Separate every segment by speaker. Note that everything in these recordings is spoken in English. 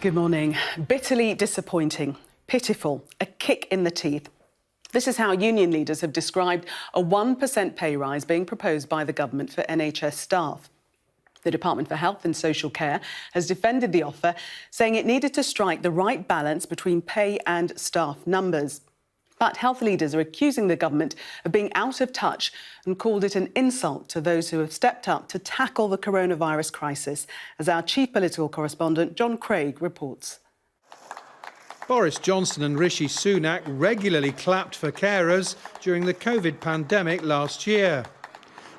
Speaker 1: Good morning. Bitterly disappointing, pitiful, a kick in the teeth. This is how union leaders have described a 1% pay rise being proposed by the government for NHS staff. The Department for Health and Social Care has defended the offer, saying it needed to strike the right balance between pay and staff numbers. But health leaders are accusing the government of being out of touch and called it an insult to those who have stepped up to tackle the coronavirus crisis, as our chief political correspondent John Craig reports.
Speaker 2: Boris Johnson and Rishi Sunak regularly clapped for carers during the COVID pandemic last year.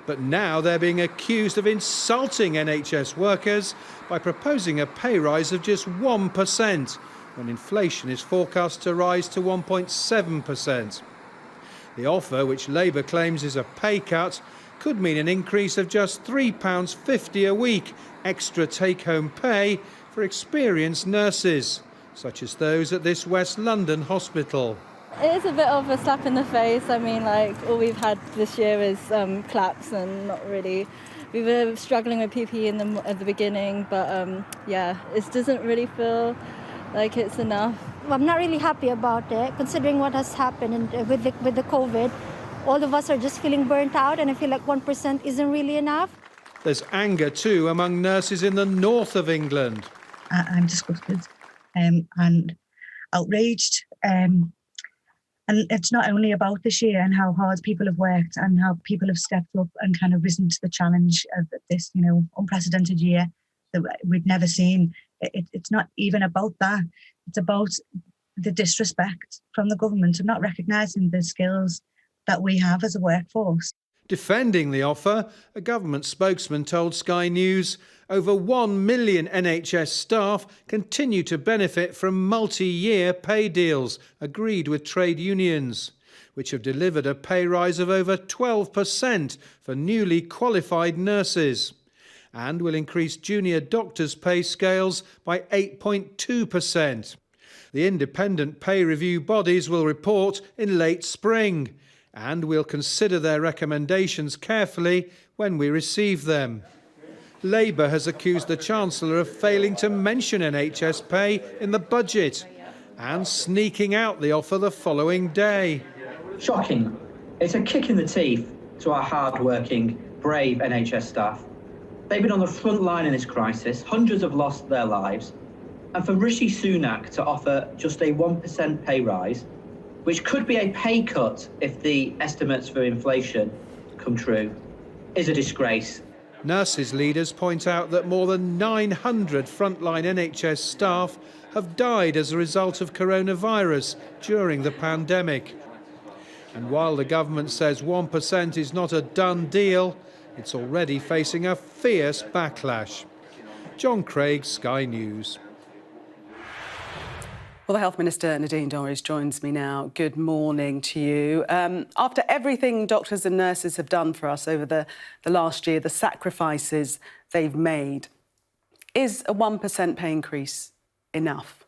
Speaker 2: But now they're being accused of insulting NHS workers by proposing a pay rise of just 1%, when inflation is forecast to rise to 1.7%. The offer, which Labour claims is a pay cut, could mean an increase of just £3.50 a week extra take-home pay for experienced nurses, such as those at this West London hospital.
Speaker 3: It is a bit of a slap in the face. I mean, all we've had this year is claps and not really. We were struggling with PPE at the beginning, but it doesn't really feel like it's enough.
Speaker 4: I'm not really happy about it, considering what has happened with the COVID. All of us are just feeling burnt out, and I feel like 1% isn't really enough.
Speaker 2: There's anger too among nurses in the north of England.
Speaker 5: I'm disgusted and outraged. And it's not only about this year and how hard people have worked and how people have stepped up and kind of risen to the challenge of this, unprecedented year that we've never seen. It's not even about that. It's about the disrespect from the government of not recognising the skills that we have as a workforce.
Speaker 2: Defending the offer, a government spokesman told Sky News over 1 million NHS staff continue to benefit from multi-year pay deals agreed with trade unions, which have delivered a pay rise of over 12% for newly qualified nurses, and will increase junior doctors' pay scales by 8.2%. The independent pay review bodies will report in late spring, and we'll consider their recommendations carefully when we receive them. Labour has accused the Chancellor of failing to mention NHS pay in the budget and sneaking out the offer the following day.
Speaker 6: Shocking. It's a kick in the teeth to our hard-working, brave NHS staff. They've been on the front line in this crisis. Hundreds have lost their lives. And for Rishi Sunak to offer just a 1% pay rise, which could be a pay cut if the estimates for inflation come true, is a disgrace.
Speaker 2: Nurses leaders point out that more than 900 frontline NHS staff have died as a result of coronavirus during the pandemic. And while the government says 1% is not a done deal, it's already facing a fierce backlash. John Craig, Sky News.
Speaker 1: Well, the Health Minister Nadine Dorris joins me now. Good morning to you. After everything doctors and nurses have done for us over the last year, the sacrifices they've made, is a 1% pay increase enough?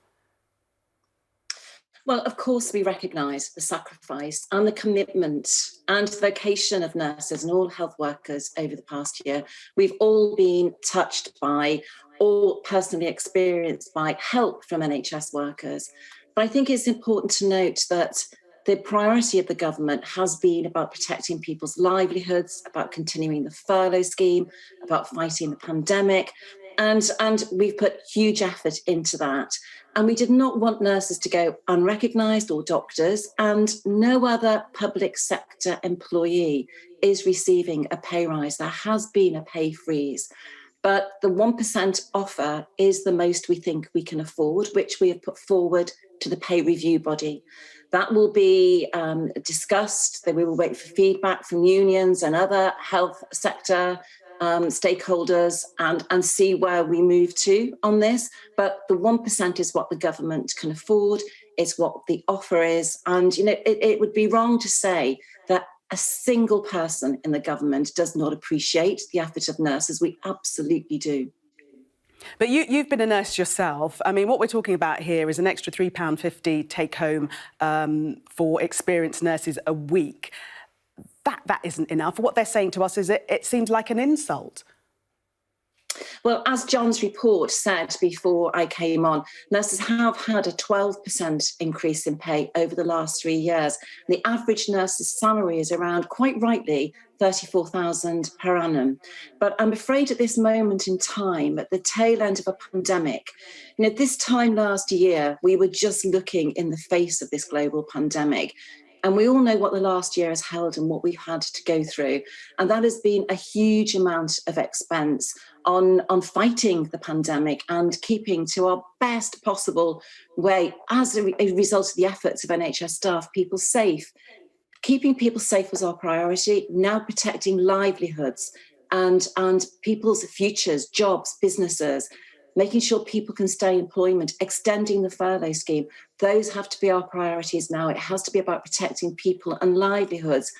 Speaker 7: Well, of course, we recognise the sacrifice and the commitment and vocation of nurses and all health workers over the past year. We've all been touched by or personally experienced by help from NHS workers. But I think it's important to note that the priority of the government has been about protecting people's livelihoods, about continuing the furlough scheme, about fighting the pandemic. And we've put huge effort into that. And we did not want nurses to go unrecognised or doctors, and no other public sector employee is receiving a pay rise. There has been a pay freeze. But the 1% offer is the most we think we can afford, which we have put forward to the pay review body. That will be discussed. We will wait for feedback from unions and other health sector stakeholders and see where we move to on this. But the 1% is what the government can afford. It's what the offer is. And, it would be wrong to say that a single person in the government does not appreciate the effort of nurses. We absolutely do.
Speaker 1: But you've been a nurse yourself. I mean, what we're talking about here is an extra £3.50 take home for experienced nurses a week. That isn't enough. What they're saying to us is it seems like an insult.
Speaker 7: Well, as John's report said before I came on, nurses have had a 12% increase in pay over the last 3 years. The average nurse's salary is around, quite rightly, 34,000 per annum. But I'm afraid at this moment in time, at the tail end of a pandemic, this time last year, we were just looking in the face of this global pandemic. And we all know what the last year has held and what we've had to go through. And that has been a huge amount of expense on fighting the pandemic and keeping to our best possible way, as a result of the efforts of NHS staff, people safe. Keeping people safe was our priority. Now protecting livelihoods and people's futures, jobs, businesses, making sure people can stay in employment, extending the furlough scheme. Those have to be our priorities now. It has to be about protecting people and livelihoods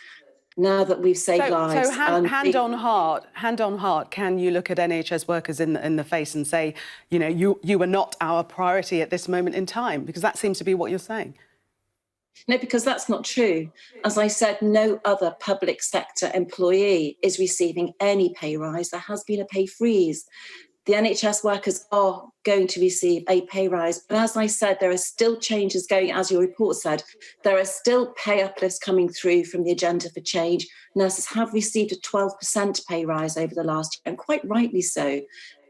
Speaker 7: now that we've saved lives.
Speaker 1: So hand on heart, can you look at NHS workers in the face and say, you are not our priority at this moment in time? Because that seems to be what you're saying.
Speaker 7: No, because that's not true. As I said, no other public sector employee is receiving any pay rise. There has been a pay freeze. The NHS workers are going to receive a pay rise. But as I said, there are still changes going, as your report said, there are still pay uplifts coming through from the Agenda for Change. Nurses have received a 12% pay rise over the last year, and quite rightly so.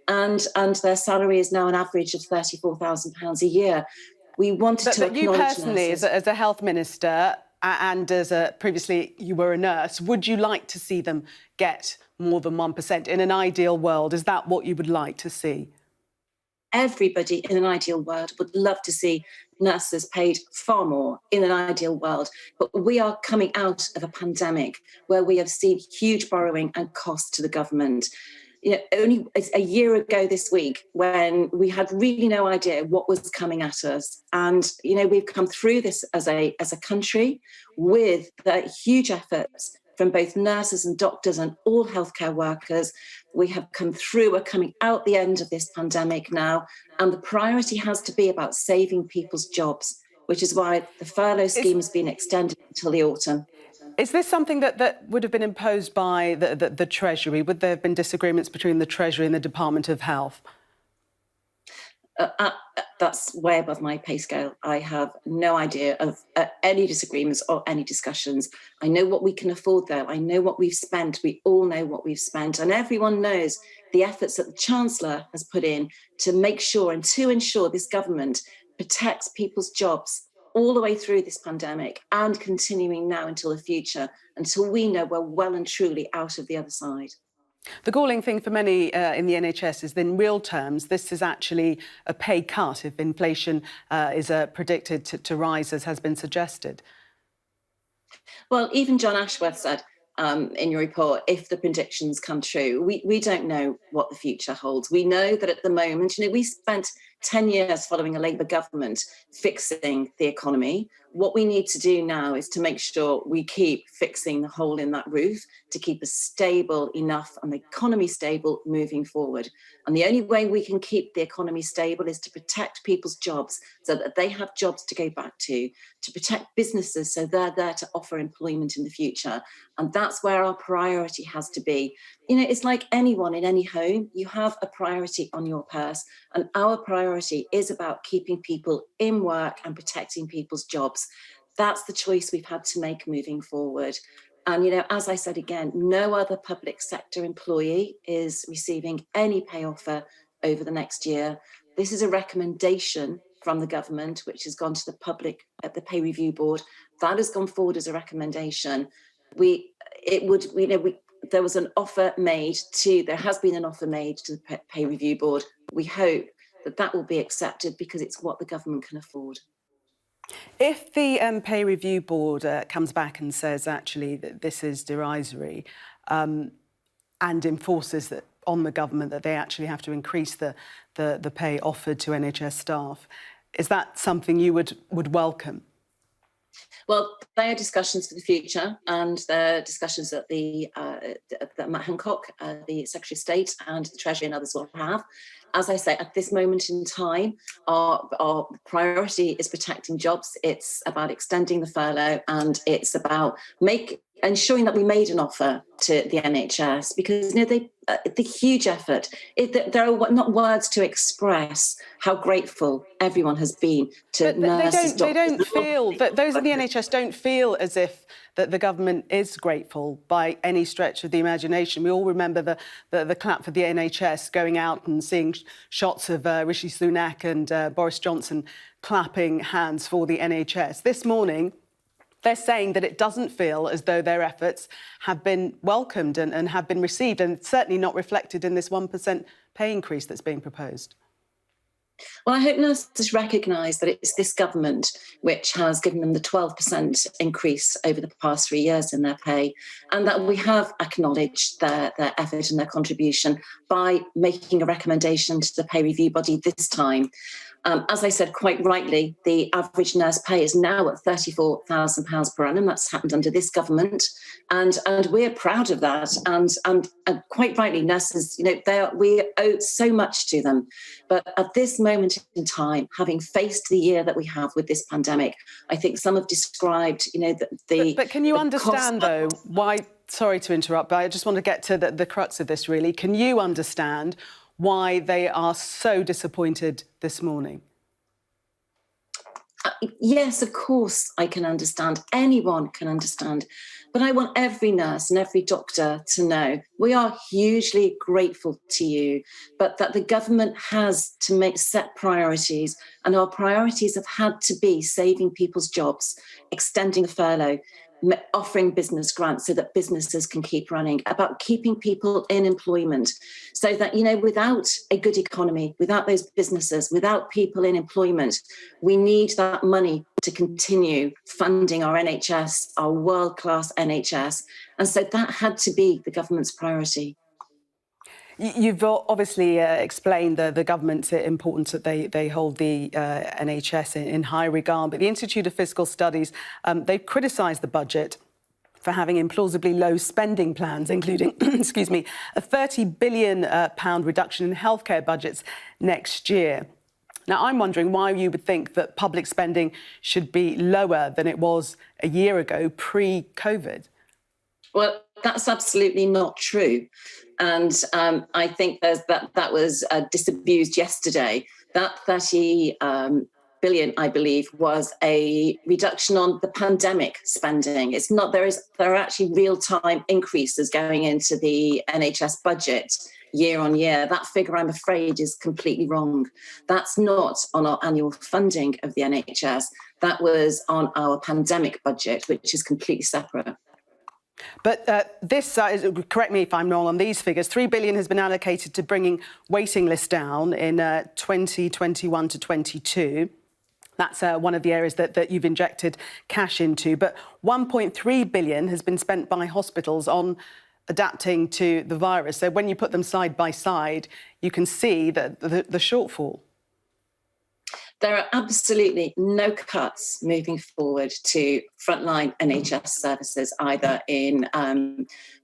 Speaker 7: And their salary is now an average of £34,000 a year. We wanted to acknowledge
Speaker 1: you personally,
Speaker 7: nurses.
Speaker 1: as a health minister, and previously you were a nurse, would you like to see them get more than 1% in an ideal world? Is that what you would like to see?
Speaker 7: Everybody in an ideal world would love to see nurses paid far more in an ideal world. But we are coming out of a pandemic where we have seen huge borrowing and costs to the government. Only a year ago this week, when we had really no idea what was coming at us. And, we've come through this as a country with the huge efforts from both nurses and doctors and all healthcare workers. We have come through, we're coming out the end of this pandemic now, and the priority has to be about saving people's jobs, which is why the furlough scheme has been extended until the autumn.
Speaker 1: Is this something that would have been imposed by the Treasury? Would there have been disagreements between the Treasury and the Department of Health?
Speaker 7: That's way above my pay scale. I have no idea of any disagreements or any discussions. I know what we can afford, though. I know what we've spent. We all know what we've spent. And everyone knows the efforts that the Chancellor has put in to make sure and to ensure this government protects people's jobs all the way through this pandemic and continuing now until the future, until we know we're well and truly out of the other side.
Speaker 1: The galling thing for many in the NHS is that in real terms, this is actually a pay cut if inflation is predicted to rise, as has been suggested.
Speaker 7: Well, even John Ashworth said in your report, if the predictions come true, we don't know what the future holds. We know that at the moment, we spent 10 years following a Labour government fixing the economy. What we need to do now is to make sure we keep fixing the hole in that roof to keep us stable enough and the economy stable moving forward. And the only way we can keep the economy stable is to protect people's jobs so that they have jobs to go back to protect businesses so they're there to offer employment in the future. And that's where our priority has to be. It's like anyone in any home, you have a priority on your purse, and our priority is about keeping people in work and protecting people's jobs. That's the choice we've had to make moving forward. And, as I said again, no other public sector employee is receiving any pay offer over the next year. This is a recommendation from the government, which has gone to the public at the pay review board. That has gone forward as a recommendation. There was an offer made there has been an offer made to the pay review board. We hope that will be accepted because it's what the government can afford.
Speaker 1: If the pay review board comes back and says actually that this is derisory and enforces that on the government that they actually have to increase the pay offered to NHS staff, is that something you would welcome?
Speaker 7: Well, they are discussions for the future, and they're discussions that that Matt Hancock, the Secretary of State, and the Treasury and others will have. As I say, at this moment in time, our priority is protecting jobs. It's about extending the furlough, and it's about ensuring that we made an offer to the NHS, because the huge effort. There are not words to express how grateful everyone has been to nurses.
Speaker 1: They don't feel that those in the NHS don't feel as if that the government is grateful by any stretch of the imagination. We all remember the clap for the NHS, going out and seeing shots of Rishi Sunak and Boris Johnson clapping hands for the NHS. This morning, they're saying that it doesn't feel as though their efforts have been welcomed and have been received, and certainly not reflected in this 1% pay increase that's being proposed.
Speaker 7: Well, I hope nurses recognise that it's this government which has given them the 12% increase over the past 3 years in their pay, and that we have acknowledged their effort and their contribution by making a recommendation to the pay review body this time. As I said, quite rightly, the average nurse pay is now at £34,000 per annum. That's happened under this government, and we're proud of that. And quite rightly, nurses, we owe so much to them. But at this moment in time, having faced the year that we have with this pandemic, I think some have described,
Speaker 1: But can you understand, though, why? Sorry to interrupt, but I just want to get to the crux of this, really. Can you understand why they are so disappointed this morning?
Speaker 7: Yes, of course I can understand. Anyone can understand. But I want every nurse and every doctor to know we are hugely grateful to you, but that the government has to set priorities, and our priorities have had to be saving people's jobs, extending the furlough, offering business grants so that businesses can keep running, about keeping people in employment, so that, without a good economy, without those businesses, without people in employment, we need that money to continue funding our NHS, our world-class NHS. And so that had to be the government's priority.
Speaker 1: You've obviously explained the government's importance, that they hold the NHS in high regard. But the Institute of Fiscal Studies, they've criticised the budget for having implausibly low spending plans, including, excuse me, a £30 billion reduction in healthcare budgets next year. Now, I'm wondering why you would think that public spending should be lower than it was a year ago, pre-COVID.
Speaker 7: Well, that's absolutely not true. And I think that was disabused yesterday. That 30 billion, I believe, was a reduction on the pandemic spending. It's not, there are actually real-time increases going into the NHS budget year on year. That figure, I'm afraid, is completely wrong. That's not on our annual funding of the NHS. That was on our pandemic budget, which is completely separate.
Speaker 1: But this, correct me if I'm wrong on these figures, £3 billion has been allocated to bringing waiting lists down in 2021 to 22. That's one of the areas that you've injected cash into. But £1.3 billion has been spent by hospitals on adapting to the virus. So when you put them side by side, you can see that the shortfall.
Speaker 7: There are absolutely no cuts moving forward to frontline NHS services, either in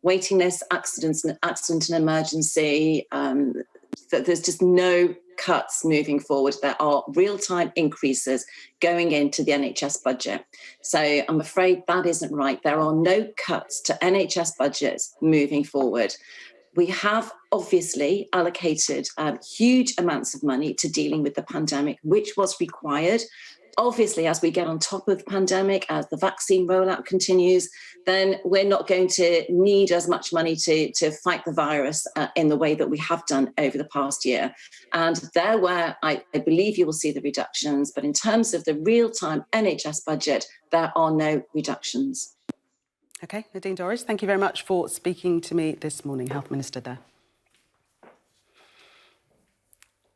Speaker 7: waiting lists, accident and emergency. There's just no cuts moving forward. There are real-time increases going into the NHS budget. So I'm afraid that isn't right. There are no cuts to NHS budgets moving forward. We have obviously allocated huge amounts of money to dealing with the pandemic, which was required. Obviously, as we get on top of the pandemic, as the vaccine rollout continues, then we're not going to need as much money to fight the virus in the way that we have done over the past year. And there where I believe you will see the reductions, but in terms of the real-time NHS budget, there are no reductions.
Speaker 1: OK, Nadine Dorris, thank you very much for speaking to me this morning, Health Minister there.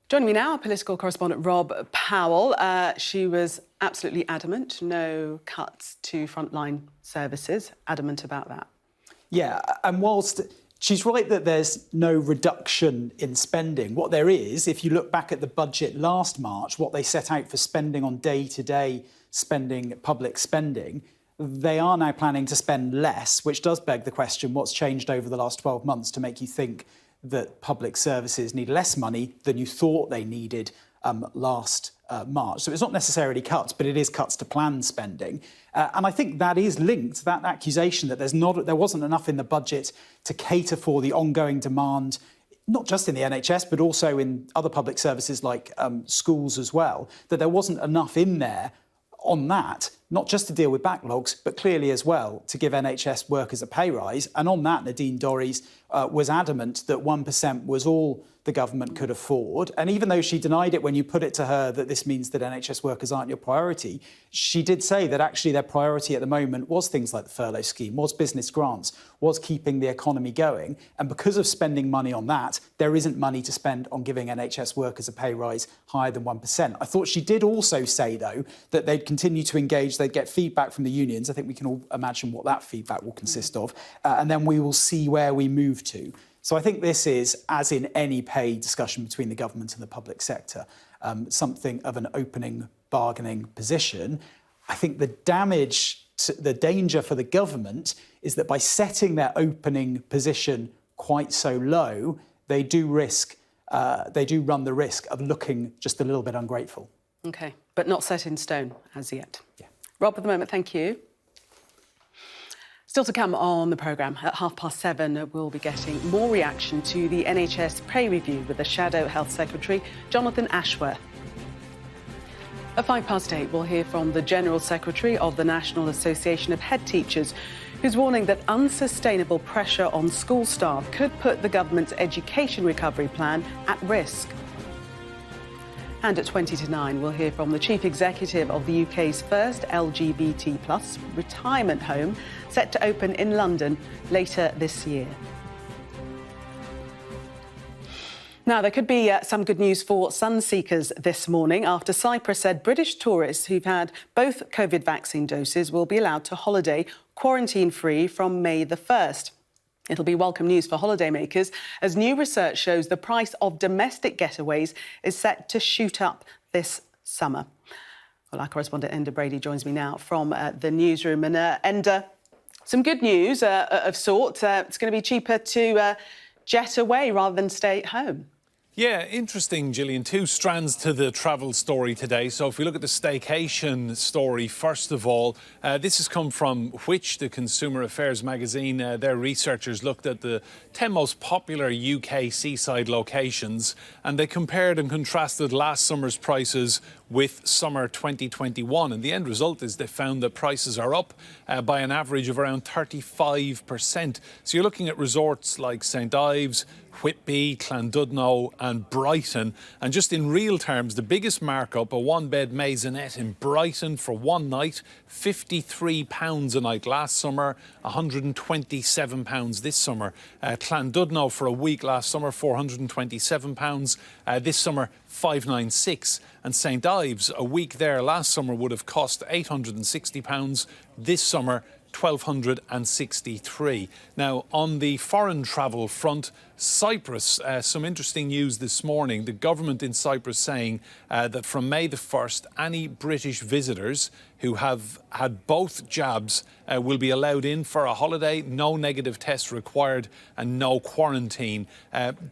Speaker 1: Joining me now, our political correspondent Rob Powell. She was absolutely adamant, no cuts to frontline services, adamant about that.
Speaker 8: Yeah, and whilst she's right that there's no reduction in spending, what there is, if you look back at the budget last March, what they set out for spending on day-to-day spending, public spending, they are now planning to spend less, which does beg the question, what's changed over the last 12 months to make you think that public services need less money than you thought they needed last March. So it's not necessarily cuts, but it is cuts to planned spending. And I think that is linked to that accusation that there wasn't enough in the budget to cater for the ongoing demand, not just in the NHS, but also in other public services like schools as well, that there wasn't enough in there on that, not just to deal with backlogs, but clearly as well to give NHS workers a pay rise. And on that, Nadine Dorris was adamant that 1% was all the government could afford. And even though she denied it when you put it to her that this means that NHS workers aren't your priority, she did say that actually their priority at the moment was things like the furlough scheme, was business grants, was keeping the economy going. And because of spending money on that, there isn't money to spend on giving NHS workers a pay rise higher than 1%. I thought she did also say, though, that they'd continue to engage, they'd get feedback from the unions. I think we can all imagine what that feedback will consist of. And then we will see where we move to. So I think this is, as in any pay discussion between the government and the public sector, something of an opening bargaining position. I think the danger for the government is that by setting their opening position quite so low, they do run the risk of looking just a little bit ungrateful.
Speaker 1: OK, but not set in stone as yet.
Speaker 8: Yeah.
Speaker 1: Rob, at the moment, thank you. Still to come on the programme, at 7:30, we'll be getting more reaction to the NHS pay review with the Shadow Health Secretary, Jonathan Ashworth. At 8:05, we'll hear from the General Secretary of the National Association of Head Teachers, who's warning that unsustainable pressure on school staff could put the government's education recovery plan at risk. And at 8:20, we'll hear from the Chief Executive of the UK's first LGBT+ retirement home, set to open in London later this year. Now, there could be some good news for sun seekers this morning after Cyprus said British tourists who've had both COVID vaccine doses will be allowed to holiday quarantine-free from May the 1st. It'll be welcome news for holidaymakers as new research shows the price of domestic getaways is set to shoot up this summer. Well, our correspondent Enda Brady joins me now from the newsroom. And Enda, some good news of sorts. It's going to be cheaper to jet away rather than stay at home.
Speaker 9: Yeah, interesting, Gillian. Two strands to the travel story today. So if we look at the staycation story, first of all, this has come from Which, the Consumer Affairs magazine. Their researchers looked at the 10 most popular UK seaside locations and they compared and contrasted last summer's prices with summer 2021. And the end result is they found that prices are up by an average of around 35%. So you're looking at resorts like St Ives, Whitby, Llandudno and Brighton. And just in real terms, the biggest markup, a one-bed maisonette in Brighton for one night, £53 a night last summer, £127 this summer. Llandudno for a week last summer, £427. This summer, £596. And St Ives, a week there last summer would have cost £860. This summer, £1,263. Now, on the foreign travel front, Cyprus, some interesting news this morning. The government in Cyprus saying that from May the 1st, any British visitors who have had both jabs will be allowed in for a holiday, no negative test required and no quarantine.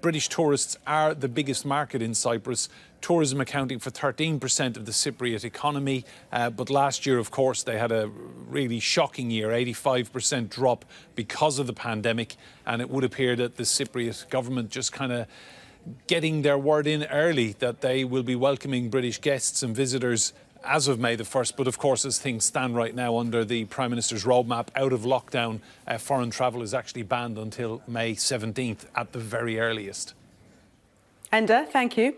Speaker 9: British tourists are the biggest market in Cyprus. Tourism accounting for 13% of the Cypriot economy. But last year, of course, they had a really shocking year, 85% drop because of the pandemic. And it would appear that the Cypriot government just kind of getting their word in early that they will be welcoming British guests and visitors as of May the 1st. But of course, as things stand right now under the Prime Minister's roadmap, out of lockdown, foreign travel is actually banned until May 17th at the very earliest.
Speaker 1: Enda, thank you.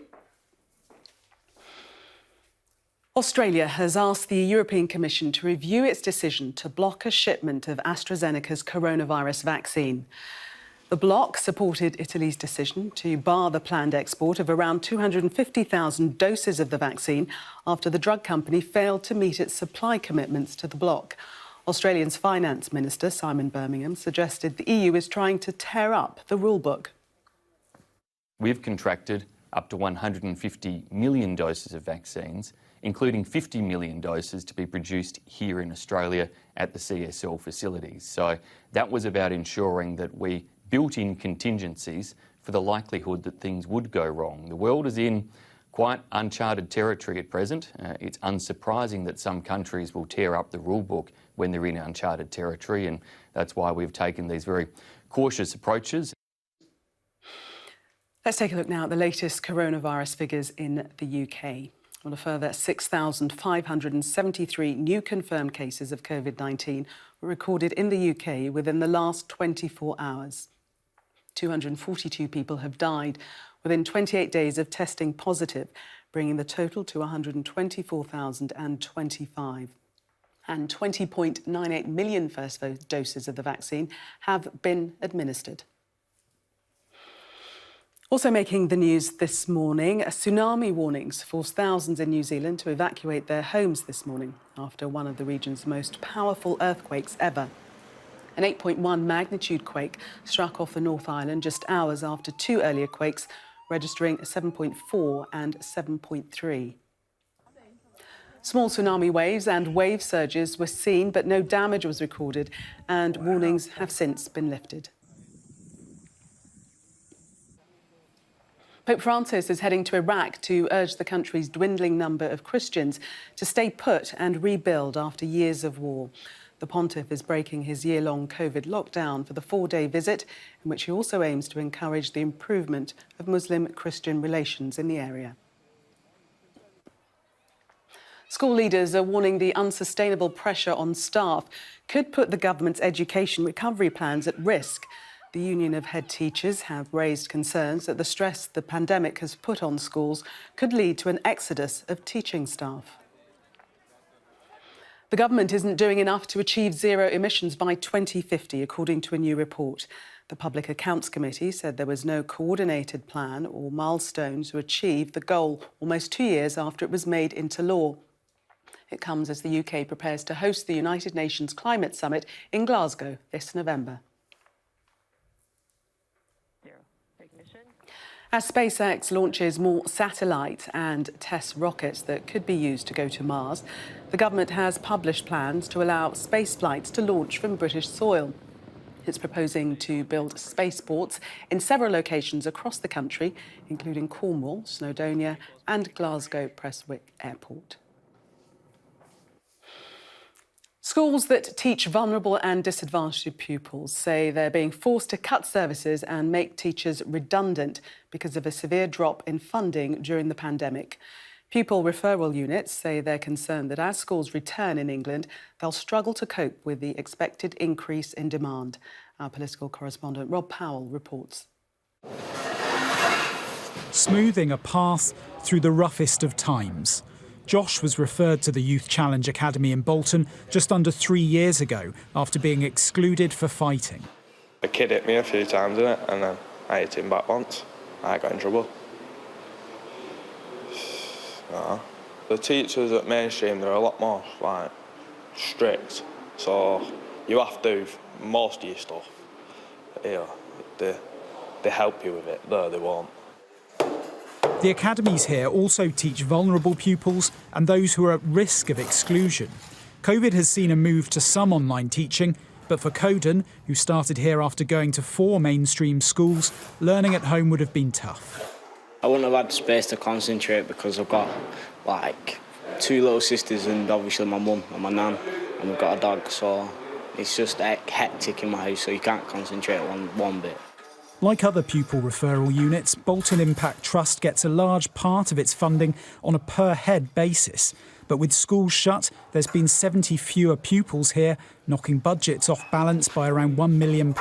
Speaker 1: Australia has asked the European Commission to review its decision to block a shipment of AstraZeneca's coronavirus vaccine. The bloc supported Italy's decision to bar the planned export of around 250,000 doses of the vaccine after the drug company failed to meet its supply commitments to the bloc. Australia's Finance Minister, Simon Birmingham, suggested the EU is trying to tear up the rulebook.
Speaker 10: We've contracted up to 150 million doses of vaccines, including 50 million doses to be produced here in Australia at the CSL facilities. So that was about ensuring that we built in contingencies for the likelihood that things would go wrong. The world is in quite uncharted territory at present. It's unsurprising that some countries will tear up the rule book when they're in uncharted territory, and that's why we've taken these very cautious approaches.
Speaker 1: Let's take a look now at the latest coronavirus figures in the UK. Well, a further 6,573 new confirmed cases of COVID-19 were recorded in the UK within the last 24 hours. 242 people have died within 28 days of testing positive, bringing the total to 124,025. And 20.98 million first doses of the vaccine have been administered. Also making the news this morning, tsunami warnings forced thousands in New Zealand to evacuate their homes this morning after one of the region's most powerful earthquakes ever. An 8.1 magnitude quake struck off the North Island just hours after two earlier quakes, registering a 7.4 and 7.3. Small tsunami waves and wave surges were seen, but no damage was recorded, and warnings have since been lifted. Pope Francis is heading to Iraq to urge the country's dwindling number of Christians to stay put and rebuild after years of war. The pontiff is breaking his year-long COVID lockdown for the four-day visit, in which he also aims to encourage the improvement of Muslim-Christian relations in the area. School leaders are warning the unsustainable pressure on staff could put the government's education recovery plans at risk. The Union of Head Teachers have raised concerns that the stress the pandemic has put on schools could lead to an exodus of teaching staff. The government isn't doing enough to achieve zero emissions by 2050, according to a new report. The Public Accounts Committee said there was no coordinated plan or milestone to achieve the goal almost 2 years after it was made into law. It comes as the UK prepares to host the United Nations Climate Summit in Glasgow this November. As SpaceX launches more satellite and tests rockets that could be used to go to Mars, the government has published plans to allow space flights to launch from British soil. It's proposing to build spaceports in several locations across the country, including Cornwall, Snowdonia and Glasgow Prestwick Airport. Schools that teach vulnerable and disadvantaged pupils say they're being forced to cut services and make teachers redundant because of a severe drop in funding during the pandemic. Pupil referral units say they're concerned that as schools return in England, they'll struggle to cope with the expected increase in demand. Our political correspondent Rob Powell reports.
Speaker 8: Smoothing a path through the roughest of times. Josh was referred to the Youth Challenge Academy in Bolton just under 3 years ago after being excluded for fighting.
Speaker 11: A kid hit me a few times in it, and then I hit him back once. I got in trouble. The teachers at mainstream, they're a lot more strict, so you have to do most of your stuff. They help you with it, though they won't.
Speaker 8: The academies here also teach vulnerable pupils and those who are at risk of exclusion. COVID has seen a move to some online teaching, but for Coden, who started here after going to 4 mainstream schools, learning at home would have been tough.
Speaker 12: I wouldn't have had space to concentrate because I've got 2 little sisters and obviously my mum and my nan, and we've got a dog, so it's just hectic in my house, so you can't concentrate on one bit.
Speaker 8: Like other pupil referral units, Bolton Impact Trust gets a large part of its funding on a per-head basis. But with schools shut, there's been 70 fewer pupils here, knocking budgets off balance by around £1 million.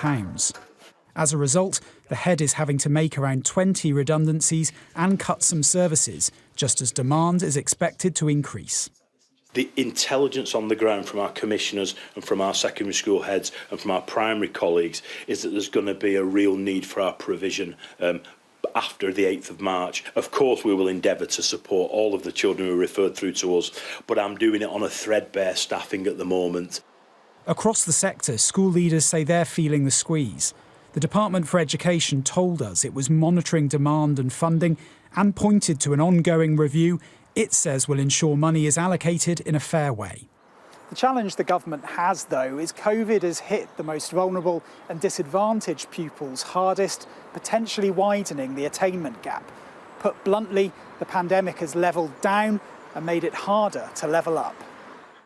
Speaker 8: As a result, the head is having to make around 20 redundancies and cut some services, just as demand is expected to increase.
Speaker 13: The intelligence on the ground from our commissioners and from our secondary school heads and from our primary colleagues is that there's going to be a real need for our provision after the 8th of March. Of course, we will endeavour to support all of the children who are referred through to us, but I'm doing it on a threadbare staffing at the moment.
Speaker 8: Across the sector, school leaders say they're feeling the squeeze. The Department for Education told us it was monitoring demand and funding and pointed to an ongoing review it says will ensure money is allocated in a fair way.
Speaker 14: The challenge the government has, though, is COVID has hit the most vulnerable and disadvantaged pupils hardest, potentially widening the attainment gap. Put bluntly, the pandemic has levelled down and made it harder to level up.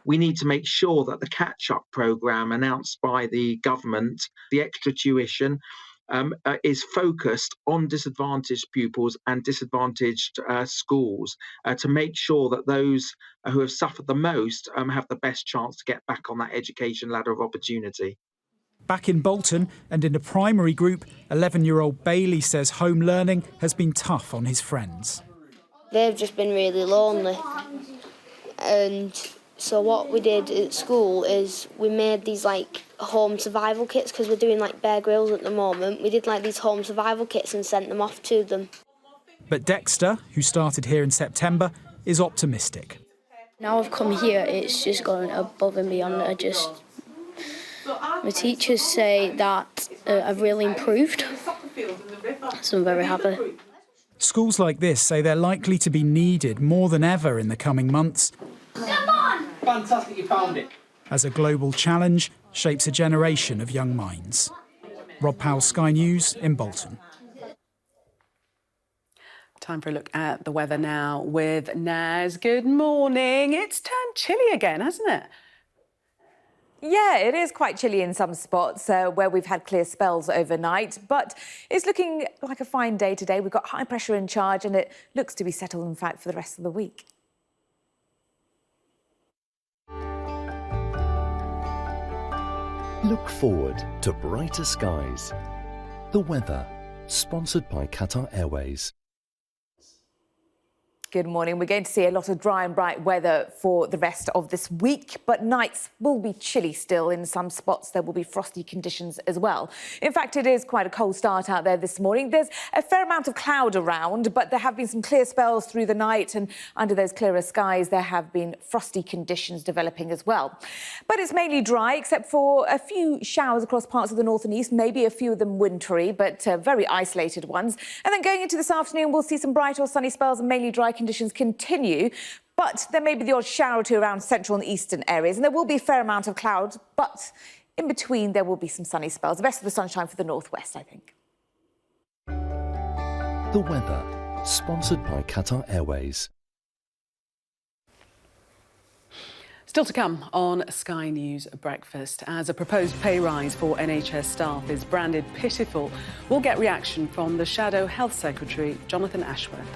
Speaker 15: We need to make sure that the catch-up programme announced by the government, the extra tuition, is focused on disadvantaged pupils and disadvantaged schools to make sure that those who have suffered the most have the best chance to get back on that education ladder of opportunity.
Speaker 8: Back in Bolton and in a primary group, 11-year-old Bailey says home learning has been tough on his friends.
Speaker 16: They've just been really lonely. And so what we did at school is we made these like home survival kits because we're doing like Bear Grylls at the moment. We did like these home survival kits and sent them off to them.
Speaker 8: But Dexter, who started here in September, is optimistic.
Speaker 17: Now I've come here, it's just gone above and beyond. The teachers say that I've really improved, so I'm very happy.
Speaker 8: Schools like this say they're likely to be needed more than ever in the coming months.
Speaker 16: Come on!
Speaker 18: Fantastic, you found it.
Speaker 8: As a global challenge shapes a generation of young minds. Rob Powell, Sky News in Bolton.
Speaker 1: Time for a look at the weather now with Naz. Good morning. It's turned chilly again, hasn't it?
Speaker 19: Yeah, it is quite chilly in some spots where we've had clear spells overnight, but it's looking like a fine day today. We've got high pressure in charge and it looks to be settled, in fact, for the rest of the week.
Speaker 20: Look forward to brighter skies. The weather, sponsored by Qatar Airways.
Speaker 19: Good morning. We're going to see a lot of dry and bright weather for the rest of this week, but nights will be chilly still. In some spots, there will be frosty conditions as well. In fact, it is quite a cold start out there this morning. There's a fair amount of cloud around, but there have been some clear spells through the night, and under those clearer skies, there have been frosty conditions developing as well. But it's mainly dry, except for a few showers across parts of the north and east, maybe a few of them wintry, but very isolated ones. And then going into this afternoon, we'll see some bright or sunny spells and mainly dry conditions continue, but there may be the odd shower or two around central and eastern areas, and there will be a fair amount of cloud, but in between there will be some sunny spells. The best of the sunshine for the northwest, I think.
Speaker 20: The weather, sponsored by Qatar Airways.
Speaker 1: Still to come on Sky News Breakfast, as a proposed pay rise for NHS staff is branded pitiful, we'll get reaction from the shadow Health Secretary Jonathan Ashworth.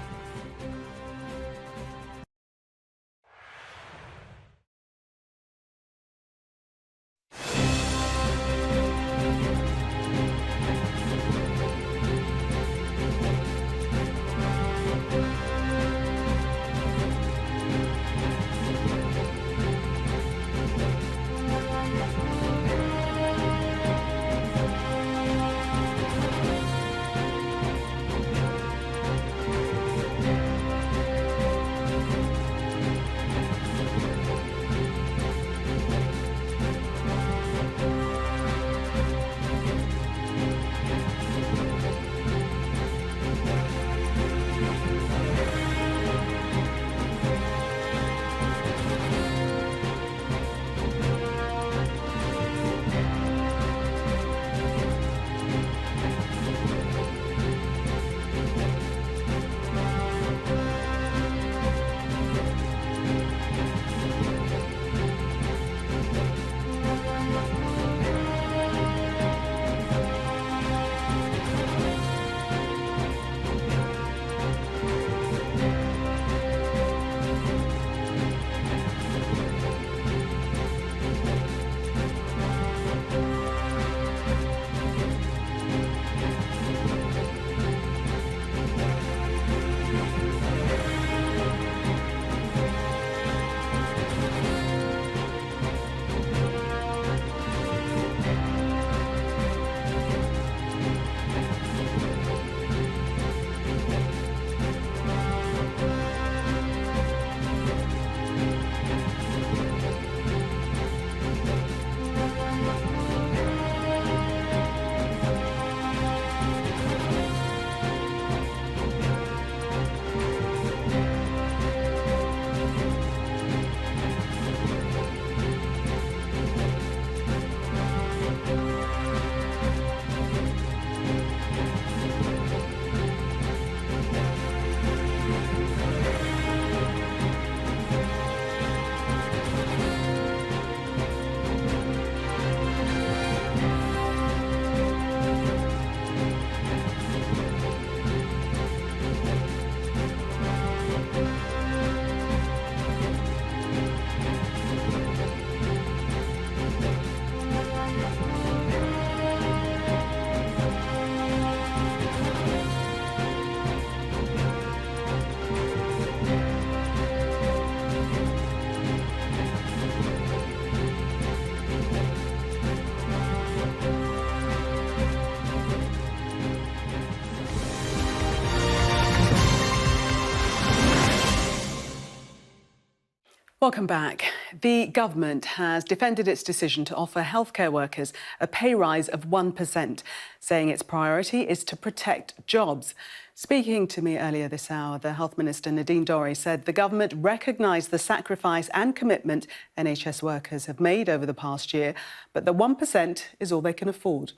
Speaker 1: Welcome back. The government has defended its decision to offer healthcare workers a pay rise of 1%, saying its priority is to protect jobs. Speaking to me earlier this hour, the Health Minister Nadine Dorris said the government recognised the sacrifice and commitment NHS workers have made over the past year, but the 1% is all they can afford.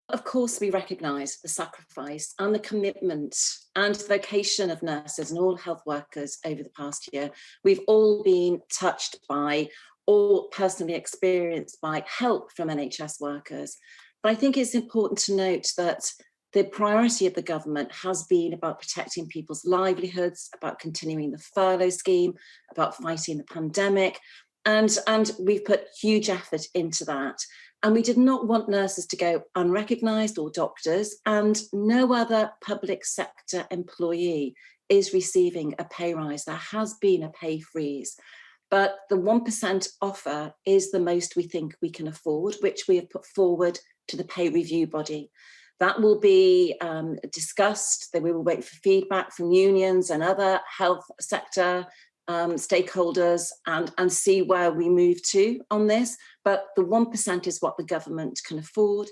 Speaker 7: Of course, we recognise the sacrifice and the commitment and vocation of nurses and all health workers over the past year. We've all been touched by or personally experienced by help from NHS workers. But I think it's important to note that the priority of the government has been about protecting people's livelihoods, about continuing the furlough scheme, about fighting the pandemic. And we've put huge effort into that. And we did not want nurses to go unrecognised or doctors, and no other public sector employee is receiving a pay rise. There has been a pay freeze, but the 1% offer is the most we think we can afford, which we have put forward to the pay review body. That will be discussed. We will wait for feedback from unions and other health sector stakeholders and see where we move to on this. But the 1% is what the government can afford.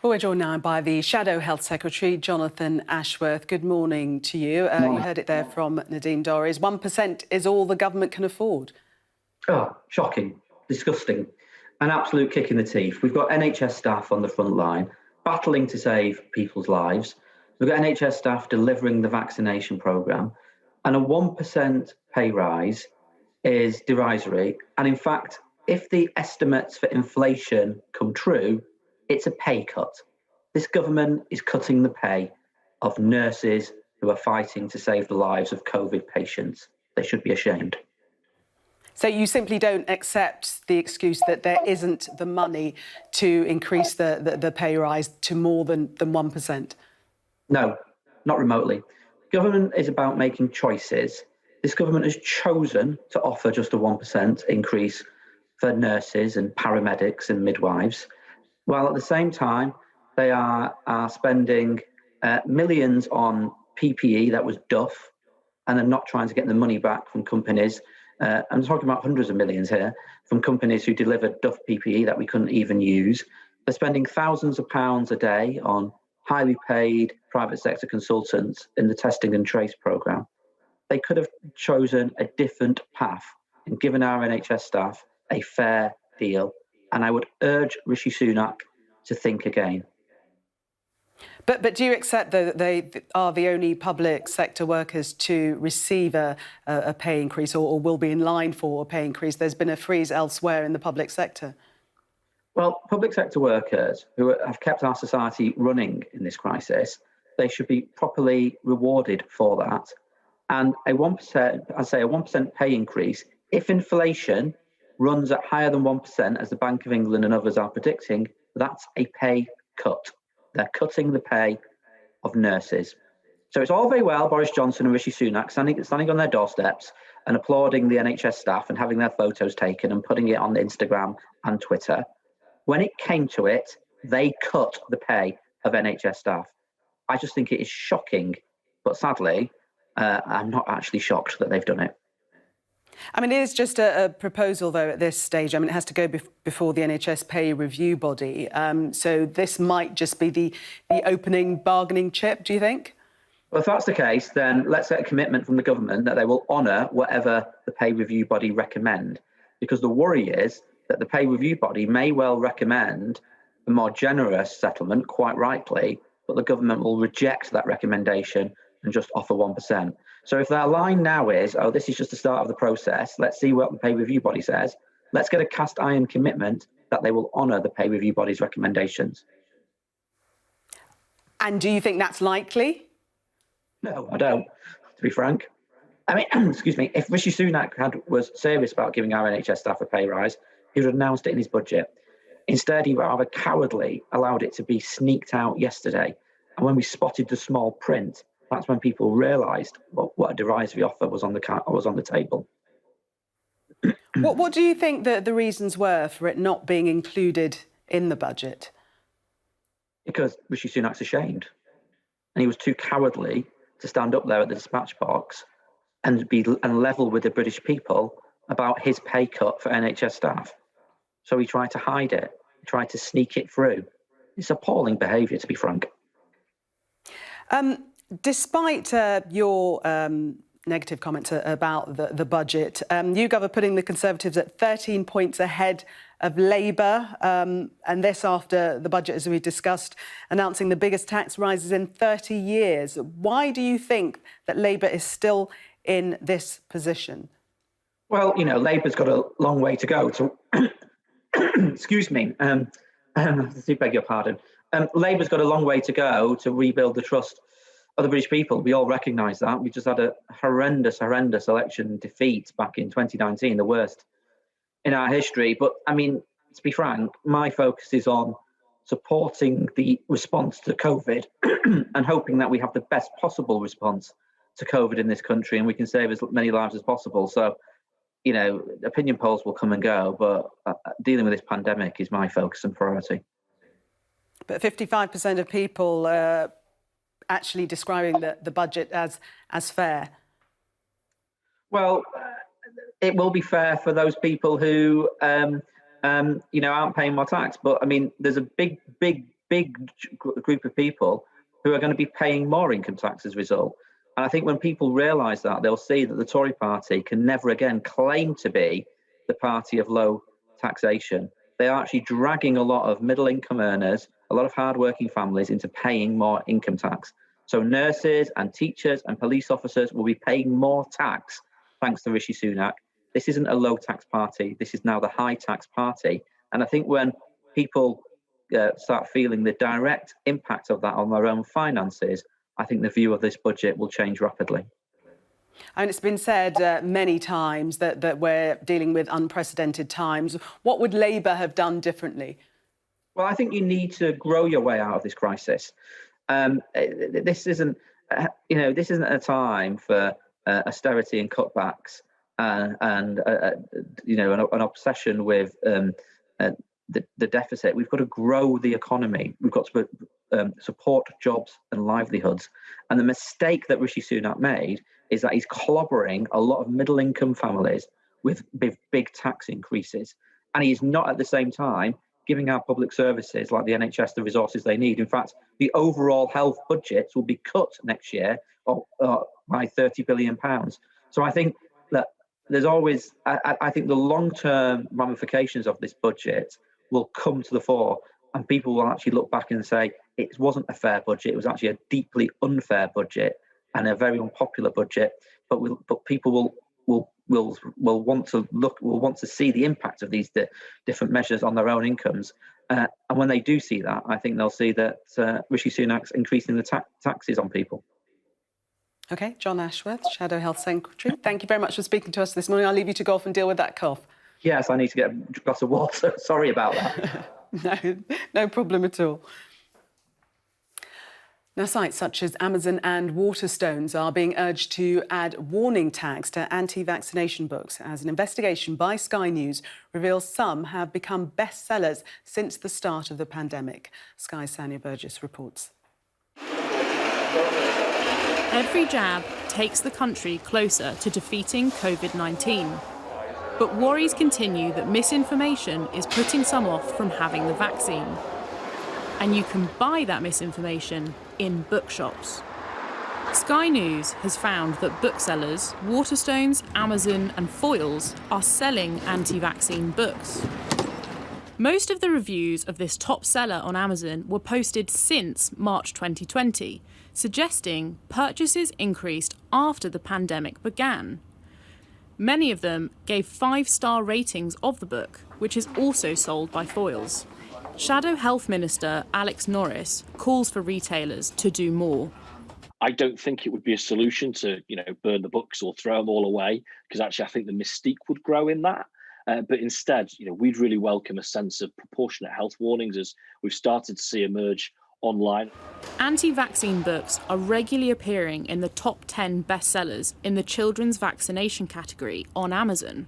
Speaker 1: We're joined now by the Shadow Health Secretary, Jonathan Ashworth. Good morning to you. You heard it there from Nadine Dorris. 1% is all the government can afford.
Speaker 6: Oh, shocking, disgusting, an absolute kick in the teeth. We've got NHS staff on the front line battling to save people's lives. We've got NHS staff delivering the vaccination programme, and a 1% pay rise is derisory. And in fact, if the estimates for inflation come true, it's a pay cut. This government is cutting the pay of nurses who are fighting to save the lives of COVID patients. They should be ashamed.
Speaker 1: So you simply don't accept the excuse that there isn't the money to increase the pay rise to more than 1%?
Speaker 6: No, not remotely. Government is about making choices. This government has chosen to offer just a 1% increase for nurses and paramedics and midwives, while at the same time they are spending millions on PPE that was duff, and are not trying to get the money back from companies. I'm talking about hundreds of millions here from companies who delivered duff PPE that we couldn't even use. They're spending thousands of pounds a day on highly paid private sector consultants in the testing and trace programme. They could have chosen a different path and given our NHS staff a fair deal. And I would urge Rishi Sunak to think again.
Speaker 1: But do you accept that they are the only public sector workers to receive a pay increase or will be in line for a pay increase? There's been a freeze elsewhere in the public sector.
Speaker 6: Well, public sector workers who have kept our society running in this crisis, they should be properly rewarded for that. And a 1%, I say a 1% pay increase, if inflation runs at higher than 1%, as the Bank of England and others are predicting, that's a pay cut. They're cutting the pay of nurses. So it's all very well Boris Johnson and Rishi Sunak standing on their doorsteps and applauding the NHS staff and having their photos taken and putting it on Instagram and Twitter. When it came to it, they cut the pay of NHS staff. I just think it is shocking, but sadly, I'm not actually shocked that they've done it.
Speaker 1: I mean, it is just a proposal, though, at this stage. I mean, it has to go before the NHS pay review body. So this might just be the opening bargaining chip, do you think?
Speaker 6: Well, if that's the case, then let's get a commitment from the government that they will honour whatever the pay review body recommend. Because the worry is that the pay review body may well recommend a more generous settlement, quite rightly, but the government will reject that recommendation and just offer 1%. So if their line now is, oh, this is just the start of the process, let's see what the pay review body says, let's get a cast iron commitment that they will honour the pay review body's recommendations.
Speaker 1: And do you think that's likely?
Speaker 6: No, I don't, to be frank. I mean, excuse me, if Rishi Sunak was serious about giving our NHS staff a pay rise, he would have announced it in his budget. Instead, he rather cowardly allowed it to be sneaked out yesterday. And when we spotted the small print, that's when people realised what a derisory offer was on the table.
Speaker 1: What do you think the reasons were for it not being included in the budget?
Speaker 6: Because Rishi Sunak's ashamed. And he was too cowardly to stand up there at the dispatch box and level with the British people about his pay cut for NHS staff. So he tried to hide it, tried to sneak it through. It's appalling behaviour, to be frank.
Speaker 1: Despite your negative comments about the budget, YouGov are putting the Conservatives at 13 points ahead of Labour, and this after the budget, as we discussed, announcing the biggest tax rises in 30 years. Why do you think that Labour is still in this position?
Speaker 6: Well, you know, Labour's got a long way to go to... Excuse me, I beg your pardon. Labour's got a long way to go to rebuild the trust of the British people. We all recognise that. We just had a horrendous election defeat back in 2019, the worst in our history. But, I mean, to be frank, my focus is on supporting the response to COVID and hoping that we have the best possible response to COVID in this country and we can save as many lives as possible. So, you know, opinion polls will come and go, but dealing with this pandemic is my focus and priority.
Speaker 1: But 55% of people actually describing the budget as fair.
Speaker 6: Well, it will be fair for those people who, you know, aren't paying more tax. But I mean, there's a big group of people who are going to be paying more income tax as a result. And I think when people realise that, they'll see that the Tory party can never again claim to be the party of low taxation. They are actually dragging a lot of middle income earners, a lot of hard-working families into paying more income tax. So nurses and teachers and police officers will be paying more tax thanks to Rishi Sunak. This isn't a low tax party. This is now the high tax party. And I think when people start feeling the direct impact of that on their own finances, I think the view of this budget will change rapidly.
Speaker 1: And it's been said many times that we're dealing with unprecedented times. What would Labour have done differently?
Speaker 6: Well, I think you need to grow your way out of this crisis. This isn't, you know, this isn't a time for austerity and cutbacks and you know, an obsession with the deficit. We've got to grow the economy. We've got to support jobs and livelihoods. And the mistake that Rishi Sunak made is that he's clobbering a lot of middle-income families with big tax increases. And he's not at the same time giving our public services like the NHS the resources they need. In fact, the overall health budgets will be cut next year by £30 billion. So I think that there's always, I think the long-term ramifications of this budget will come to the fore, and people will actually look back and say it wasn't a fair budget. It was actually a deeply unfair budget and a very unpopular budget. But people will want to see the impact of these different measures on their own incomes. And when they do see that, I think they'll see that Rishi Sunak's increasing the taxes on people.
Speaker 1: OK, John Ashworth, Shadow Health Secretary, thank you very much for speaking to us this morning. I'll leave you to go off and deal with that cough.
Speaker 6: Yes, I need to get a glass of water. Sorry about that.
Speaker 1: No problem at all. Now, sites such as Amazon and Waterstones are being urged to add warning tags to anti-vaccination books as an investigation by Sky News reveals some have become bestsellers since the start of the pandemic. Sky's Sanya Burgess reports.
Speaker 18: Every jab takes the country closer to defeating COVID-19. But worries continue that misinformation is putting some off from having the vaccine. And you can buy that misinformation in bookshops. Sky News has found that booksellers, Waterstones, Amazon and Foyles are selling anti-vaccine books. Most of the reviews of this top seller on Amazon were posted since March 2020, suggesting purchases increased after the pandemic began. Many of them gave 5-star ratings of the book, which is also sold by Foyles. Shadow Health Minister Alex Norris calls for retailers to do more.
Speaker 21: I don't think it would be a solution to, burn the books or throw them all away, because actually I think the mystique would grow in that. But instead, we'd really welcome a sense of proportionate health warnings as we've started to see emerge online.
Speaker 18: Anti-vaccine books are regularly appearing in the top 10 bestsellers in the children's vaccination category on Amazon.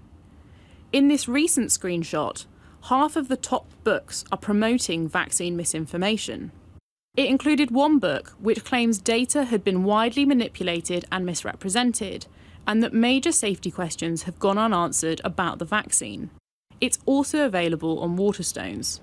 Speaker 18: In this recent screenshot, half of the top books are promoting vaccine misinformation. It included one book which claims data had been widely manipulated and misrepresented, and that major safety questions have gone unanswered about the vaccine. It's also available on Waterstones.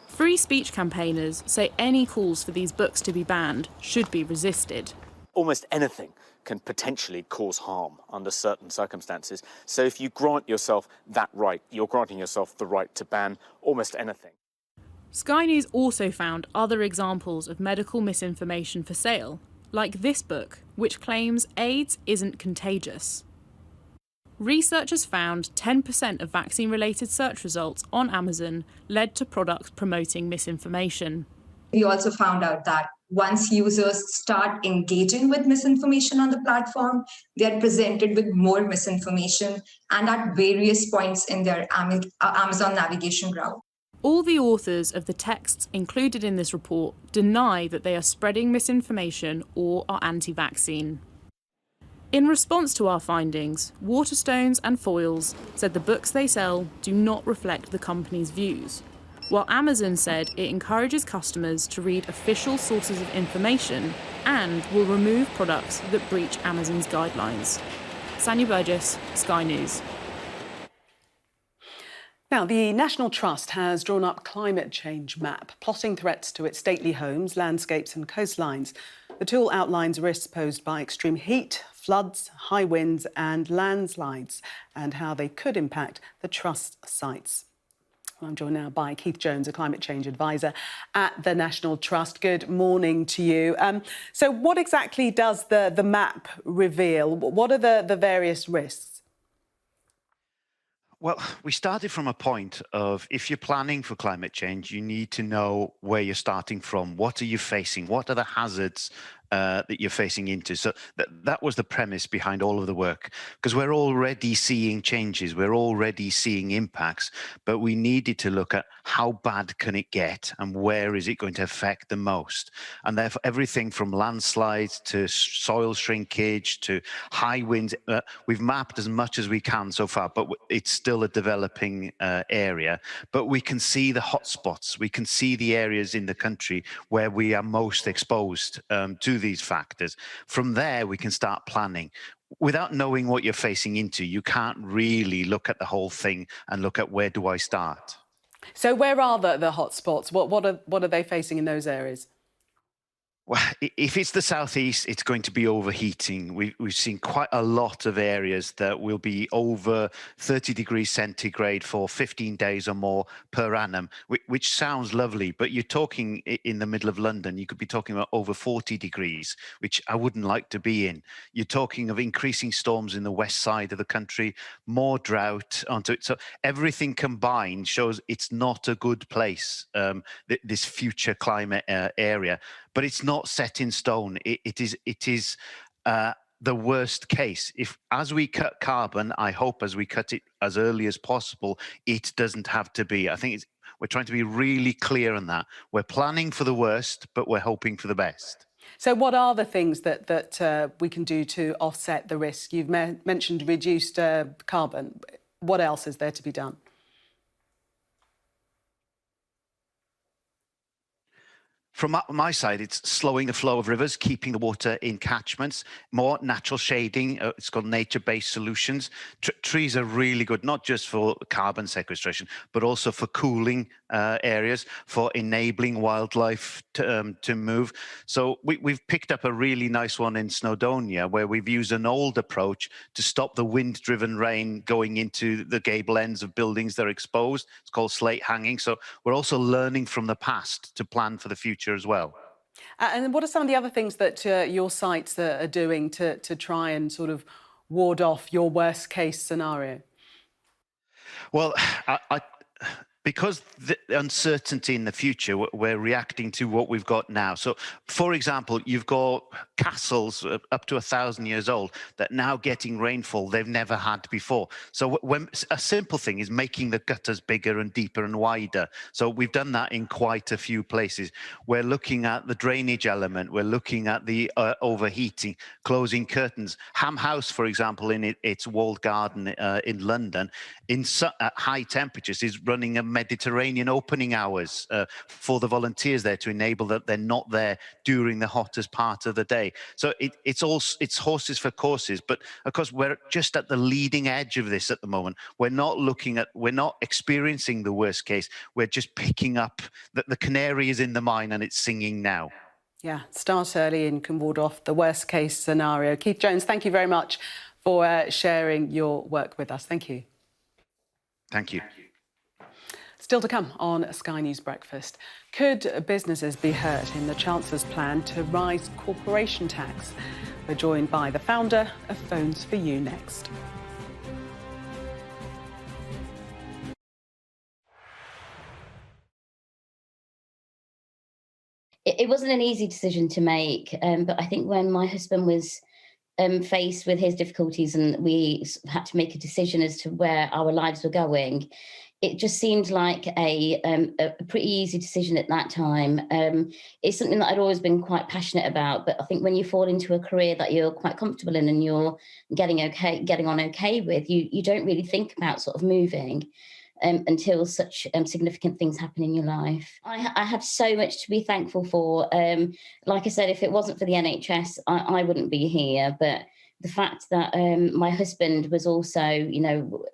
Speaker 18: Free speech campaigners say any calls for these books to be banned should be resisted.
Speaker 3: Almost anything can potentially cause harm under certain circumstances. So if you grant yourself that right, you're granting yourself the right to ban almost anything.
Speaker 18: Sky News also found other examples of medical misinformation for sale, like this book, which claims AIDS isn't contagious. Researchers found 10% of vaccine-related search results on Amazon led to products promoting misinformation.
Speaker 22: We also found out that once users start engaging with misinformation on the platform, they are presented with more misinformation and at various points in their Amazon navigation route.
Speaker 18: All the authors of the texts included in this report deny that they are spreading misinformation or are anti-vaccine. In response to our findings, Waterstones and Foyles said the books they sell do not reflect the company's views, while Amazon said it encourages customers to read official sources of information and will remove products that breach Amazon's guidelines. Sanya Burgess, Sky News.
Speaker 1: Now, the National Trust has drawn up a climate change map, plotting threats to its stately homes, landscapes and coastlines. The tool outlines risks posed by extreme heat, floods, high winds and landslides, and how they could impact the Trust sites. I'm joined now by Keith Jones, a climate change advisor at the National Trust. Good morning to you. So what exactly does the map reveal? What are the various risks?
Speaker 23: Well, we started from a point of if you're planning for climate change, you need to know where you're starting from. What are you facing? What are the hazards that you're facing into? So that was the premise behind all of the work, because we're already seeing changes, we're already seeing impacts, but we needed to look at how bad can it get and where is it going to affect the most. And therefore, everything from landslides to soil shrinkage to high winds, we've mapped as much as we can so far, but it's still a developing area. But we can see the hotspots, we can see the areas in the country where we are most exposed to these factors. From there, we can start planning. Without knowing what you're facing into, you can't really look at the whole thing and look at where do I start.
Speaker 1: So where are the hotspots? What are they facing in those areas?
Speaker 23: Well, if it's the southeast, it's going to be overheating. We've seen quite a lot of areas that will be over 30 degrees centigrade for 15 days or more per annum, which sounds lovely, but you're talking in the middle of London, you could be talking about over 40 degrees, which I wouldn't like to be in. You're talking of increasing storms in the west side of the country, more drought onto it. So everything combined shows it's not a good place, this future climate area. But it's not set in stone. It is the worst case. If as we cut carbon, I hope as we cut it as early as possible, it doesn't have to be. I think we're trying to be really clear on that. We're planning for the worst, but we're hoping for the best.
Speaker 1: So what are the things that we can do to offset the risk? You've mentioned reduced carbon. What else is there to be done?
Speaker 23: From my side, it's slowing the flow of rivers, keeping the water in catchments, more natural shading. It's called nature-based solutions. Trees are really good, not just for carbon sequestration, but also for cooling areas, for enabling wildlife to move. So we've picked up a really nice one in Snowdonia, where we've used an old approach to stop the wind-driven rain going into the gable ends of buildings that are exposed. It's called slate hanging. So we're also learning from the past to plan for the future as well.
Speaker 1: And what are some of the other things that your sites are doing to try and sort of ward off your worst case scenario?
Speaker 23: Well, because the uncertainty in the future, we're reacting to what we've got now. So, for example, you've got castles up to 1,000 years old that now getting rainfall they've never had before. So when a simple thing is making the gutters bigger and deeper and wider. So we've done that in quite a few places. We're looking at the drainage element. We're looking at the overheating, closing curtains. Ham House, for example, in its walled garden in London, at high temperatures is running a Mediterranean opening hours for the volunteers there to enable that they're not there during the hottest part of the day. So it's horses for courses, but of course we're just at the leading edge of this at the moment. We're not experiencing the worst case. We're just picking up that the canary is in the mine and it's singing now.
Speaker 1: Yeah, start early and can ward off the worst case scenario. Keith Jones, thank you very much for sharing your work with us. Thank you.
Speaker 23: Thank you.
Speaker 1: Still to come on Sky News Breakfast. Could businesses be hurt in the Chancellor's plan to rise corporation tax? We're joined by the founder of Phones for You next.
Speaker 2: It wasn't an easy decision to make, but I think when my husband was faced with his difficulties and we had to make a decision as to where our lives were going, it just seemed like a pretty easy decision at that time. It's something that I'd always been quite passionate about, but I think when you fall into a career that you're quite comfortable in and you're getting on okay with, you don't really think about sort of moving. Until such significant things happen in your life. I have so much to be thankful for. Like I said, if it wasn't for the NHS, I wouldn't be here. But the fact that my husband was also, you know,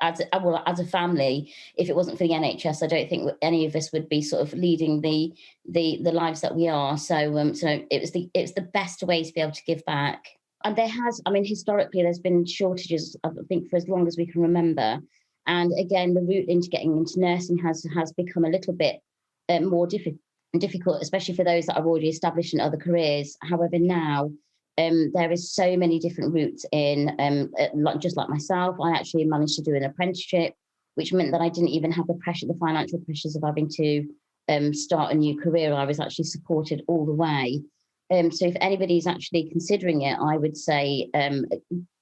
Speaker 2: as a family, if it wasn't for the NHS, I don't think any of us would be sort of leading the lives that we are. So it was the best way to be able to give back. And historically, there's been shortages, I think, for as long as we can remember. And again, the route into getting into nursing has become a little bit more difficult, especially for those that are already established in other careers. However, now there is so many different routes in. Just like myself, I actually managed to do an apprenticeship, which meant that I didn't even have the financial pressures of having to start a new career. I was actually supported all the way. So if anybody's actually considering it, I would say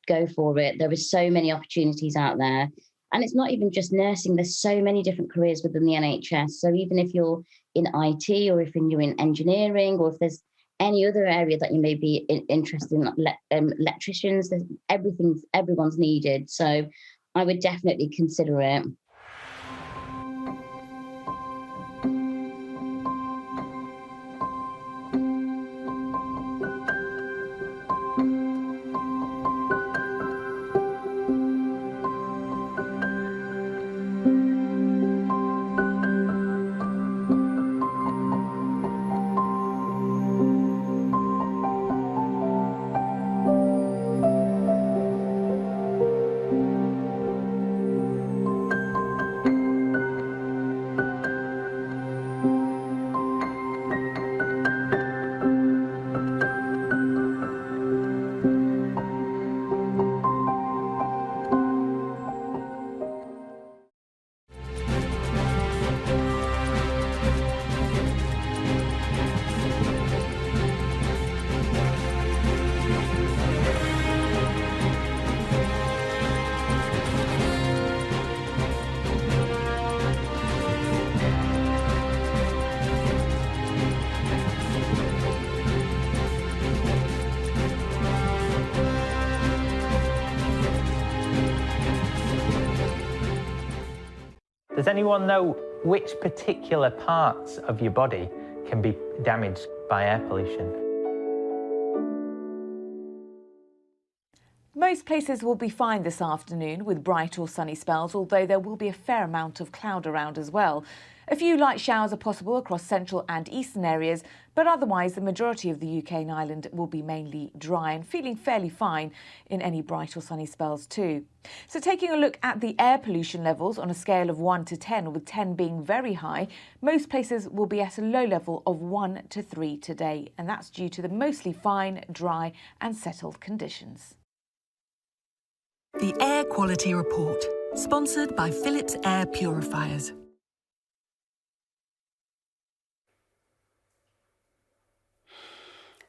Speaker 2: go for it. There are so many opportunities out there. And it's not even just nursing. There's so many different careers within the NHS. So even if you're in IT or if you're in engineering or if there's any other area that you may be interested in, like electricians, everyone's needed. So I would definitely consider it.
Speaker 4: Does anyone know which particular parts of your body can be damaged by air pollution?
Speaker 19: Most places will be fine this afternoon with bright or sunny spells, although there will be a fair amount of cloud around as well. A few light showers are possible across central and eastern areas, but otherwise the majority of the UK and Ireland will be mainly dry and feeling fairly fine in any bright or sunny spells too. So taking a look at the air pollution levels on a scale of 1 to 10, with 10 being very high, most places will be at a low level of 1 to 3 today, and that's due to the mostly fine, dry and settled conditions.
Speaker 5: The Air Quality Report, sponsored by Philips Air Purifiers.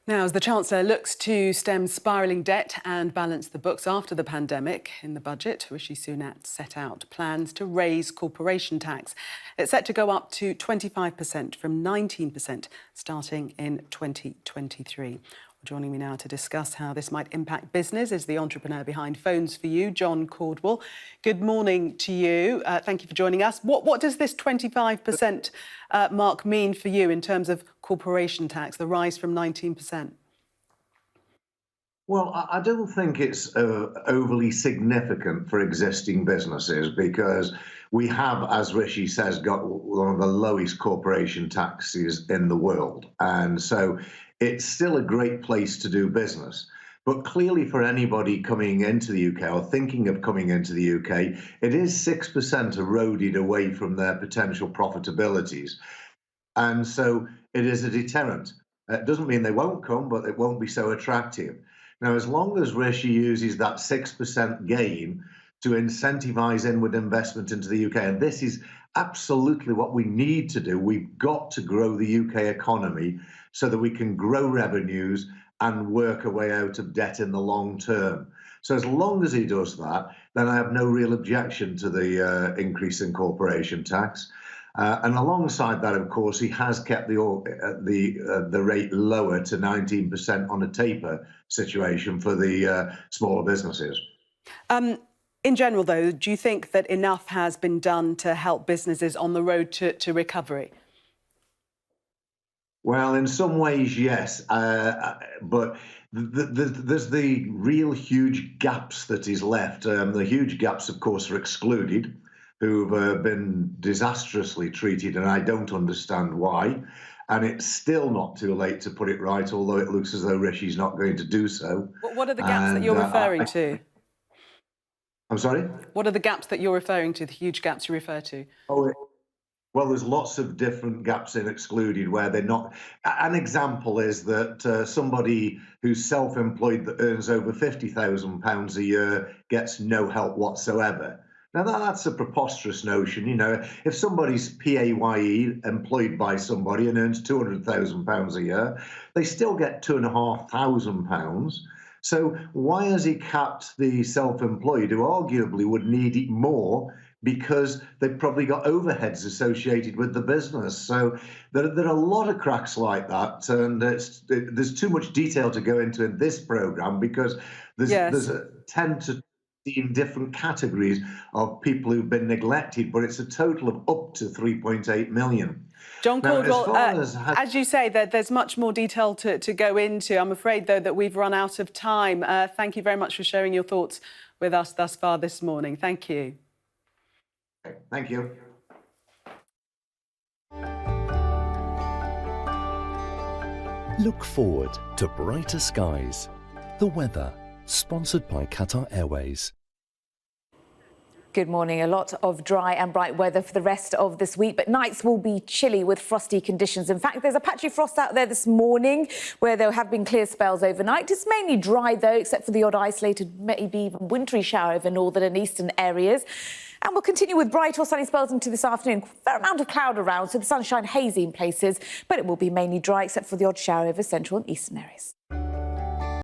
Speaker 1: Now, as the Chancellor looks to stem spiralling debt and balance the books after the pandemic, in the budget, Rishi Sunak set out plans to raise corporation tax. It's set to go up to 25% from 19% starting in 2023. Joining me now to discuss how this might impact business is the entrepreneur behind Phones for You, John Caldwell. Good morning to you. Thank you for joining us. What does this 25% mark mean for you in terms of corporation tax, the rise from 19%?
Speaker 9: Well, I don't think it's overly significant for existing businesses because we have, as Rishi says, got one of the lowest corporation taxes in the world. And so it's still a great place to do business. But clearly for anybody coming into the UK or thinking of coming into the UK, it is 6% eroded away from their potential profitabilities. And so it is a deterrent. It doesn't mean they won't come, but it won't be so attractive. Now, as long as Rishi uses that 6% gain to incentivise inward investment into the UK, and this is absolutely what we need to do, we've got to grow the UK economy so that we can grow revenues and work our way out of debt in the long term. So as long as he does that, then I have no real objection to the increase in corporation tax. And alongside that, of course, he has kept the rate lower to 19% on a taper situation for the smaller businesses.
Speaker 1: In general, though, do you think that enough has been done to help businesses on the road to recovery?
Speaker 9: Well, in some ways, yes, but there's the real huge gaps that is left. The huge gaps, of course, are excluded, who've been disastrously treated, and I don't understand why. And it's still not too late to put it right, although it looks as though Rishi's not going to do so.
Speaker 1: What are the gaps that you're referring to?
Speaker 9: I'm sorry?
Speaker 1: What are the gaps that you're referring to, the huge gaps you refer to?
Speaker 9: Well, there's lots of different gaps in excluded where they're not. An example is that somebody who's self-employed that earns over £50,000 a year gets no help whatsoever. Now, that's a preposterous notion. You know, if somebody's PAYE, employed by somebody, and earns £200,000 a year, they still get £2,500. So why has he capped the self-employed, who arguably would need it more because they've probably got overheads associated with the business? So there are a lot of cracks like that, and there's too much detail to go into in this programme because there's 10 to 15 different categories of people who've been neglected, but it's a total of up to 3.8 million.
Speaker 1: John Caldwell, as you say, there's much more detail to go into. I'm afraid, though, that we've run out of time. Thank you very much for sharing your thoughts with us thus far this morning. Thank you.
Speaker 9: Thank you.
Speaker 20: Look forward to brighter skies. The weather, sponsored by Qatar Airways.
Speaker 19: Good morning. A lot of dry and bright weather for the rest of this week, but nights will be chilly with frosty conditions. In fact, there's a patchy frost out there this morning where there have been clear spells overnight. It's mainly dry, though, except for the odd isolated, maybe even wintry shower over northern and eastern areas. And we'll continue with bright or sunny spells into this afternoon. Fair amount of cloud around, so the sunshine hazy in places, but it will be mainly dry except for the odd shower over central and eastern areas.